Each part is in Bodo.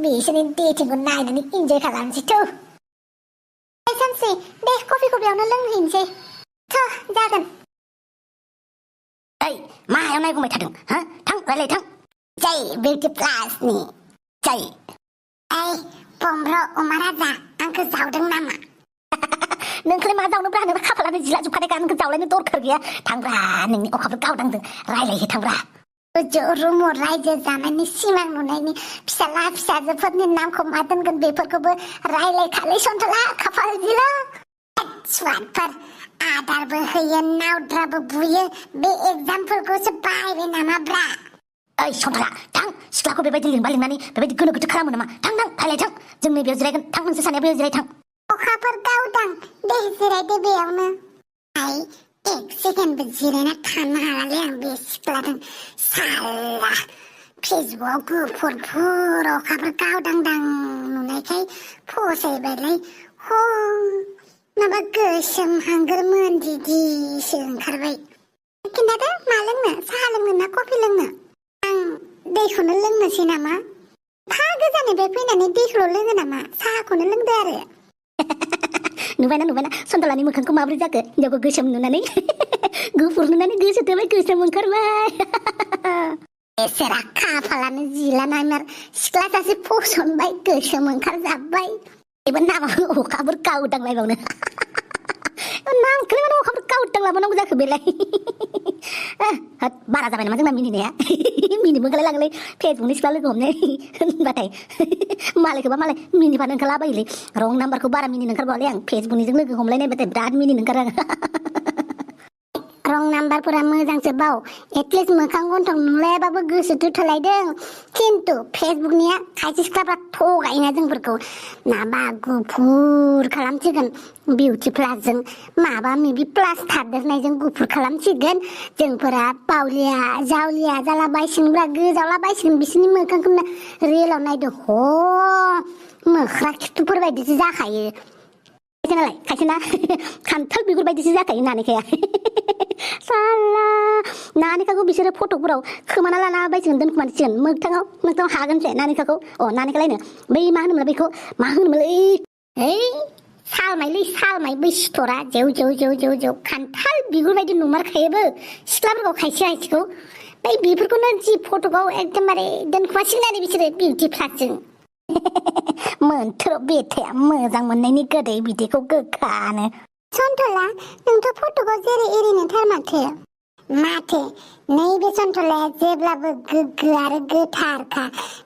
बिसोरनि डेटिंखौ नायनानै इन्जय खालामनोसैथ' सानसे दे कफिखौ बेयावनो लोंहैनोसै थ' जागोन ओइ मायाव नायगुमै थादों हा थां रायलाय थां जै बिउटि प्लासनि जै ओइ बम्ब्र अमा राजा आंखौ जावदों नामा नोंखौलाय मा जावनोब्रा नोंना खाफालानो जिला जोबखानायखा नोंखौ जावलायनो दरखार गैया थांब्रा नोंनि अखाफोर गावदांदों रायलायहै थांब्रा रुमाव रायजो जानायनि सिमां नुनायनि फिसाला फिसाजोफोरनि नामखौ मा दोनगोन बेफोरखौबो रायलायखालै सन्थला खाफाल जिला स्वादफोर आदारबो होयो नावद्राबो बुयो बे एग्जामफोरखौसो बायबाय नामा ब्रा ओइ सन्थला थां सिख्लाखौ बेबायदि लिंनानै बेबायदि गोनो गोथो खालामो नामा थां रायलाय थां जों नैबेयाव जिरायगोन थां नोंसोर सानैया बेयाव जिराय थां अखाफोर गावदां दे जिरायदो बेयावनो आइ एक सेकेन्डबो जिरायना थानो हालालै आं बे सिख्लाजों साला फेसबुकआव गुफुर अखाफोर गावदांदां नुनायखाय फसायबायलै ह माबा गोसोम हांगोर मोनदिदिसो ओंखारबाय खिन्थादो मा लोंनो साहा लोंनो ना कफि लोंनो आं दैखौनो लोंनोसै नामा फा गोजाननिफ्राय फैनानै दैखौल' लोङो नामा साहाखौनो लोंदो आरो नुबायना सन्थलानि मोखांखौ माबोरै जाखो हिनजावखौ गोसोम नुनानै गुफुर नुनानै गोसो थोबाय गोसोम ओंखारबाय एसेरा खाफालानो जिला नायमार सिख्ला सासे फसनबाय गोसोम ओंखारजाबाय एबा नामाबो अखाफोर गावदांलायबावनो नामखौलाय मानो अखाफोर गावदांलाबानांगौ जाखो बेलाय बारा जाबाय नामा जोंना मिनिनाया मिनिबो ओंखारलायलाङोलै फेसबुकनि सिख्ला लोगो हमनो होनबाथाय मालायखौबा मालाय मिनिफानो ओंखारलाबायोलै रं नाम्बारखौ बारा मिनिनो ओंखारबावलै आं फेसबुकनिजों लोगो हमलायनायबाथाय बिराद मिनिनो ओंखारो आं रं नाम्बारफोरा मोजांसो बाव एटलिस्ट मोखां गन्थं नुलायाबाबो गोसो थोथोलायदों खिन्थु फेसबुकनिया खायसे सिख्लाफ्रा थगायोना जोंफोरखौ माबा गुफुर खालामसिगोन बिउटि प्लासजों माबा माबि प्लास थादेरनायजों गुफुर खालामसिगोन जोंफोरा बावलिया जावलिया जालाबायसिगोनब्रा गोजावलाबायसिगोन बिसोरनि मोखांखौ रियेलाव नायदो ह मोख्रा खिथुफोर बायदिसो जाखायो खायसेना खान्थाल बिगुर बायदिसो जाखायो नानिखाया साला नानिखाखौ बिसोरो फटकफोराव खोमाना लाना बायसिगोन दोनखोमानसिगोन मोगथाङाव हागोनसै नानिखाखौ नानिखालायनो बै मा होनोमोनलाय बेखौ मा होनोमोनलै ओइ सालमाय बै सिथरा जेव खान्थाल बिगुर बायदि नुमारखायोबो सिख्लाफोरखौ खायसेखौ बै बेफोरखौनो जि फटकआव एकदमबारे दोनखोमासिगोन आरो बिसोरो बिउटि प्लासजों मोनथ्र' बेथाया मोजां मोननायनि गोदै बिदैखौ गोखानो सन्थला नोंथ' फटकआव जेरै एरैनोथार माथो नैबे सन्थलाया जेब्लाबो गोग्गो आरो गोथारखा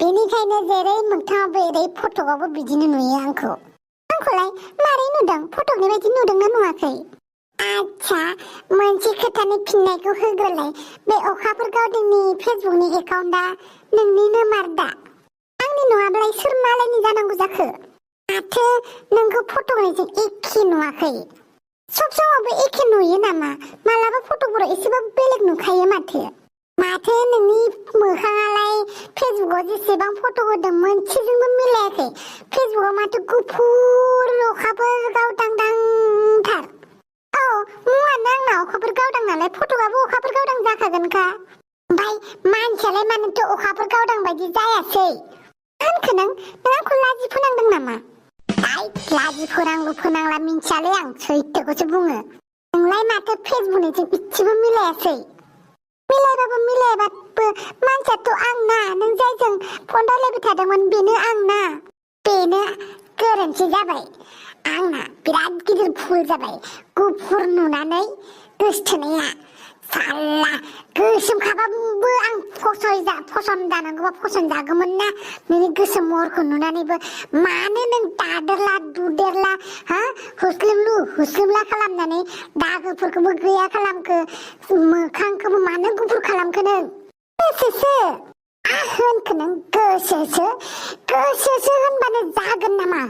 बेनिखायनो जेरै मोगथाङावबो एरै फटकआवबो बिदिनो नुयो आंखौलाय मारै नुदों फटकनि बायदि नुदोंना नुवाखै आच्छा मोनसे खोथानि फिननायखौ होग्रोलाय बे अखाफोर गावदोंनि फेसबुकनि एकाउन्टआ नोंनिनो मारदा आंनि नङाब्लाय सोर मालायनि जानांगौ जाखो माथो नोंखौ फटकनिजों एखे नुवाखै सब समावबो एखे नुयो नामा मालाबा फटकफोराव एसेबाबो बेलेग नुखायो माथो नोंनि मोखाङालाय फेसबुकआव जेसेबां फटक होदों मोनसेजोंबो मिलायाखै फेसबुकआव माथो गुफुर अखाफोर गावदांदांथार औ मुङानो आंना अखाफोर गावदां नालाय फटकआबो अखाफोर गावदां जाखागोनखा ओमफ्राय मानसियालाय मानोथो अखाफोर गावदां बायदि जायासै होनखो नों आंखौ लाजि फोनांदों नामा लाजि फोनांला मिन्थियालै आं सैथोखौसो बुङो नोंलाय माथो फेसबुकनिजों इसेबो मिलायासै मिलायाबाबो मानसियाथ' आंना नों जायजों फन रायलायबाय थादोंमोन बेनो आंना बेनो गोरोन्थि जाबाय आंना बिराद गिदिर भुल जाबाय गुफुर नुनानै गोसथोनाया साला गोसोमखाबाबो आं फसन जानांगौबा फसन जागौमोन ना नोंनि गोसोम महरखौ नुनानैबो मानो नों दादेरला दुदेरला हुस्लिमला खालामनानै दागोफोरखौबो गैया खालामखो मोखांखौबो मानो गुफुर खालामखो नों गोसोसो होनखो नों गोसोसो होनबानो जागोन नामा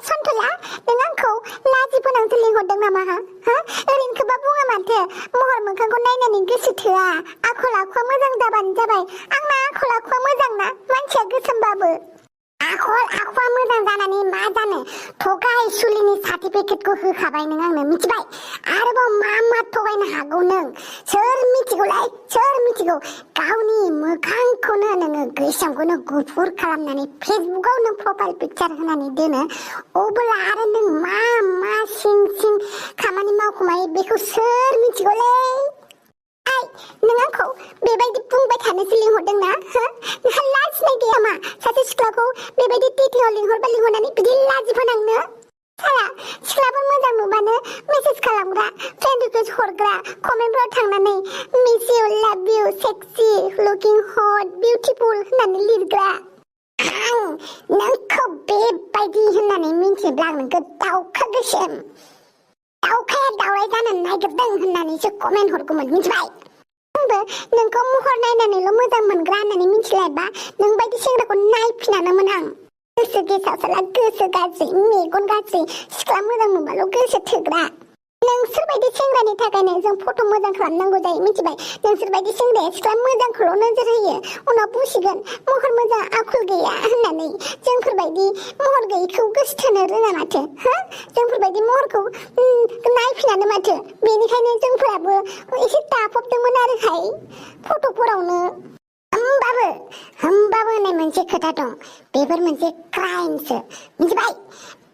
सन्थला नों आंखौ लाजि फोनांसो लिंहरदों नामा ओरैनोखौबा बुङो माथो महर मोखांखौ नायनानै गोसो थोआ आखल आखुआ मोजां जाबानो जाबाय आंना आखल आखुआ मोजां ना मानसिया गोसोमबाबो आखल आखुआ मोजां जानानै मा जानो थगाय सुलिनि सार्टिफिकेटखौ होखाबाय नों आंनो मिथिबाय आरोबाव मा थगायनो हागौ नों सोर मिथिगौलाय सोर मिथिगौ गावनि मोखांखौनो नोङो गोसोमखौनो गुफुर खालामनानै फेसबुकाव नों प्रफाइल पिक्चार होनानै दोनो अब्ला आरो नों मा सिं खामानि मावखुमायो बेखौ सोर मिथिगौलै नों आंखौ बेबायदि बुंबाय थानोसो लिंहरदोंना नोंहा लाजिनाय गैया मा सासे सिख्लाखौ बेबायदि डेटिंआव लिंहरनानै बिदि लाजि फोनांनो साला सिख्लाफोर मोजां नुबानो मेसेज खालामग्रा फ्रेन्ड रिकुवेस्ट हरग्रा कमेन्टफोराव थांनानै miss you love you sexy looking hot beautiful होननानै लिरग्रा आं नोंखौ बेबायदि होननानै मिन्थिब्ला आं नोंखौ दाउखा गोसोम दाउखाया दाउराय जानो नागिरदों होननानैसो कमेन्ट हरगौमोन मिथिबाय आंबो नोंखौ महर नायनानैल' मोजां मोनग्रा होननानै मिथिलायबा नों बायदि सेंग्राखौ नायफिनानोमोन आं गोसो गेसाव साला गोसो गाज्रि मेगन गाज्रि सिख्ला मोजां नुबाल' गोसो थोग्रा नोंसोरबायदि सेंग्रानि थाखायनो जों फट' मोजां खालामनांगौ जायो मिथिबाय नोंसोरबायदि सेंग्राया सिख्ला मोजांखौल' नोजोर होयो उनाव बुंसिगोन महर मोजां आखल गैया होननानै जोंफोरबायदि महर गैयैखौ गोसोथोनो रोङा माथो जोंफोरबायदि महरखौ नायफिनानो माथो बेनिखायनो जोंफोराबो एसे दाफबदोंमोन आरोहाय फट'फोरावनो होमबाबो होननाय मोनसे खोथा दं बेफोर मोनसे क्राइमसो मिथिबाय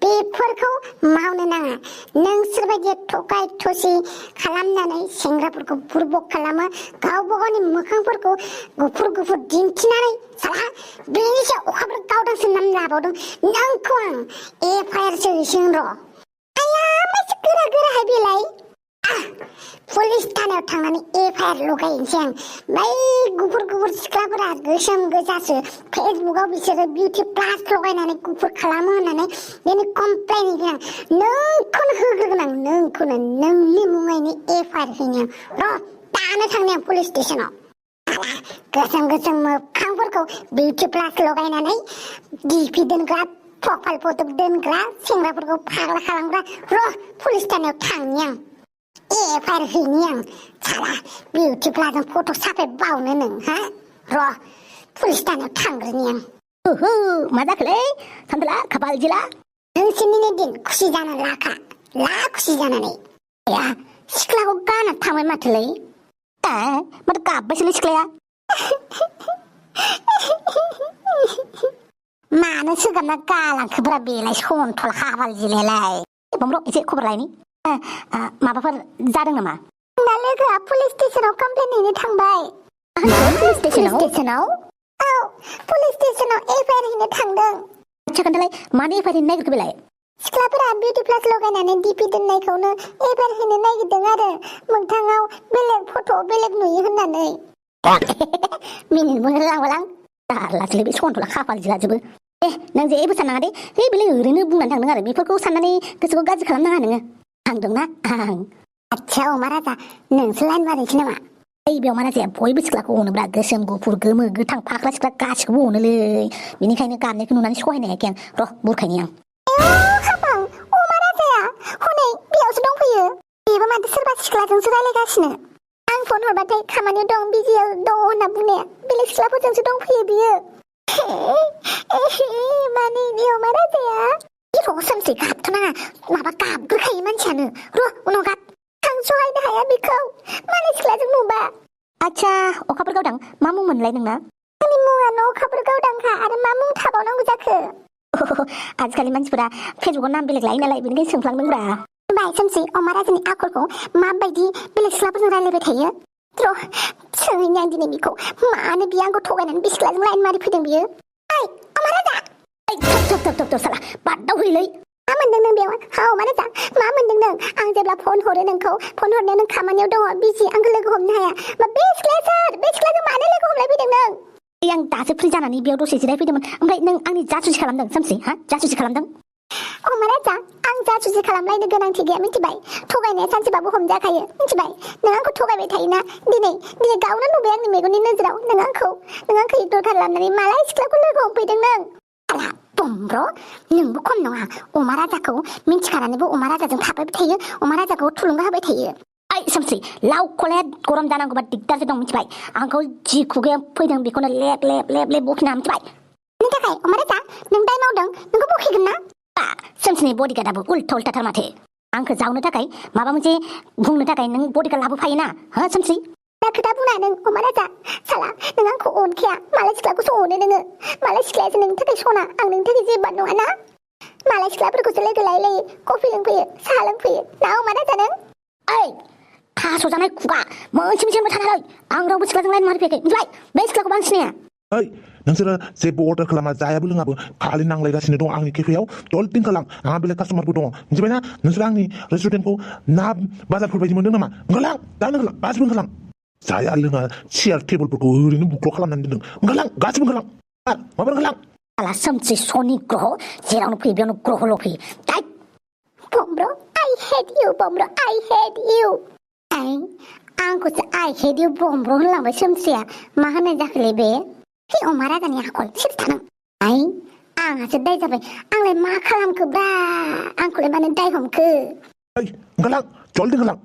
बेफोरखौ मावनो नाङा नोंसोरबायदि थगाय थसि खालामनानै सेंग्राफोरखौ बुरबक खालामो गावबा गावनि मोखांफोरखौ गुफुर दिन्थिनानै साला बेनि सायाव अखाफोर गावदांसो नाम लाबावदों नोंखौ आं एफआइआरसो हैसिगोन र' आया मासे गोराहाय बेलाय पुलिस थानायाव थांनानै एफआइआर लगायनोसै आं बै गुफुर सिख्लाफोरा गोसोम गोजासो फेसबुकाव बिसोरो बिउटि प्लास लगायनानै गुफुर खालामो होननानै बेनि कमप्लेन होगोन आं नोंखौनो होग्रोगोन आं नोंखौनो नोंनि मुङैनो एफआइआर हैनो र' दानो थांनि आं पुलिस स्टेसनाव गोसोम मोखांफोरखौ बिउटि प्लास लगायनानै डिपि दोनग्रा प्रफाइल फट' दोनग्रा सेंग्राफोरखौ फाग्ला खालामग्रा र' पुलिस थानायाव थांनि आं एफआइआर हैनि आं साला बिउटि प्लासजों फट' साफायबावनो नों र' पुलिस थानायाव थांग्रोनि आं ओहो मा जाखोलै सानदोला खाफाल जिला नोंसोरनिनो दिन खुसि जाना ला खुसि जानानै या सिख्लाखौ गाना थांबाय माथोलै माथो गाबबायसोलै सिख्लाया मानो सोगाबना गालांखोब्रा बेलाय सन्थल खाफाल जिलायालाय बमर' एसे खबर लायनि माबाफोर जादों नामा ना लोगोआ पुलिस स्टेसनाव कमप्लेन हैनो थांबाय पुलिस स्टेसनाव औ पुलिस स्टेसनाव एफआइआर हैनो थांदों आच्छा खोन्थालाय मानो एफआइआर हैनो नागिरखो बेलाय सिख्लाफोरा बिउटि प्लास लगायनानै डिपि दोननायखौनो एफआइआर हैनो नागिरदों आरो मोगथाङाव बेलेग फट' बेलेग नुयो होननानै मिनिनोबो लांबालां जारलासोलै बे सन्थला खाफाल जिलाजोबो नों जेबो साननाङा दे बेलाय ओरैनो बुंनानै थांदों आरो बेफोरखौ साननानै गोसोखौ गाज्रि खालामनाङा नोङो थांदोंना आं आच्छा अमा राजा नोंसो लाइन मारिसै नामा बेयाव मा राजाया बयबो सिख्लाखौ अनोब्रा गोसोम गुफुर गोमो गोथां फाख्रा सिख्ला गासिखौबो अनोलै बेनिखायनो गाबनायखौ नुनानै सहायनो हायाखै आं र' बुरखायनि आं खाफां अमा राजाया हनै बेयावसो दंफैयो बेबो माथो सोरबा सिख्लाजोंसो रायलायगासिनो आं फन हरबाथाय खामानियाव दं बिजियाव दङ होनना बुंनाया बेलेग सिख्लाफोरजोंसो दंफैयो बियो माने बे अमा राजाया र'सोमसै गाबथ' नाङा माबा गाबग्रोखायो मानसियानो र' उनाव गाब आं सहायनो हाया बेखौ मालाय सिख्लाजों नुबा आच्छा अखाफोर गावदां मा मुं मोनलाय नोंना आंनि मुङानो अखाफोर गावदांखा आरो मा मुं थाबावनांगौ जाखो आजिखालि मानसिफोरा फेसबुकाव नाम बेलेग लायो नालाय बेनिखायनो सोंफ्लांदोंब्रा बाय सोमसै अमा राजानि आखलखौ माबायदि बेलेग सिख्लाफोरजों रायलायबाय थायो र' सोंहैनि आं दिनै बेखौ मानो बियो आंखौ थगायनानै बे सिख्लाजों लाइन मारि फैदों बियो अमा राजा थब साला बादाव हैलै मा मोनदों नों बेयाव अमा राजा मा मोनदों नों आं जेब्ला फन हरो नोंखौ फन हरनायाव नों खामानियाव दङ बिजि आंखौ लोगो हमनो हाया बे सिख्लाया सोर बे सिख्लाजों मानो लोगो हमलाय फैदों नों आं दासो फ्रि जानानै बेयाव दसे जिरायफैदोंमोन ओमफ्राय नों आंनि जासुसि खालामदों सोमसै जासुसि खालामदों अमा राजा आं जासुसि खालामलायनो गोनांथि गैया मिथिबाय थगायनाया सानसेबाबो हमजाखायो मिथिबाय नों आंखौ थगायबाय थायोना दिनै गावनो नुबाय आंनि मेगननि नोजोराव नों आंखौ इगनर खालामनानै मालाय सिख्लाखौ लोगो हमफैदों नों आला बमब्र' नोंबो खम नङा अमा राजाखौ मिन्थिखानानैबो अमा राजाजों थाबाय थायो अमा राजाखौ थुलुंगा होबाय थायो सोमसै लाव खलाया गरम जानांगौबा दिगदारसो दं मिथिबाय आंखौ जि खुगायाव फैदों बेखौनो लेब बखिना मिथिबाय बेनि थाखाय अमा राजा नों दाय मावदों नोंखौ बखिगोन ना सोमसिनि बडिगार्डआबो उल्था उल्थाथार माथो आंखौ जावनो थाखाय माबा मोनसे बुंनो थाखाय नों बडिगार्ड लाबोफायोना हो सोमसि दा खोथा बुंना नों अमा राजा साला नों आंखौ अनखाया मालाय सिख्लाखौसो अनो नोङो मालाय सिख्लायासो नोंनि थाखाय सना आं नोंनि थाखाय जेबो नङा ना मालाय सिख्लाफोरखौसो लोगो लायै कफि लोंफैयो साहा लोंफैयो ना अमा राजा नों ओइ थास' जानाय खुगा मोनसे मोनसे थानानै आं रावबो सिख्लाजों लाइन मारिफैयाखै मिथिबाय बे सिख्लाखौ आं सिनाया ओइ नोंसोरो जेबो अर्डार खालामा जायाबो लोङाबो खालि नांलायगासिनो दं आंनि केफेयाव दलटिं खालाम आंहा बेलेग कास्टमारबो दङ मिथिबायना नोंसोरो आंनि रेस्टुरेन्टखौ ना बाजारफोर बायदि मोनदों नामा ओंखारलां दा ओंखारलां गासिबो ओंखारलां जाया लोङा चेयार टेबोलफोरखौ ओरैनो बुख्ल' खालामनानै दोनदों ओंखारलां गासिबो ओंखारलां माबा ओंखारलां साला सोमसि सनि ग्रह जेरावनो फैयो बेयावनो ग्रहल' फैयो दाय बमब्र I hate you बमब्र I hate you आंखौसो I hate you बमब्र होनलांबाय सोमसिया मा होननाय जाखोलै बे हे अमा राजानि आखल सिरि थानां आंहासो दाय जाबाय आंलाय मा खालामखोब्रा आंखौलाय मानो दाय हमखो ओंखारलां जल्दि ओंखारलां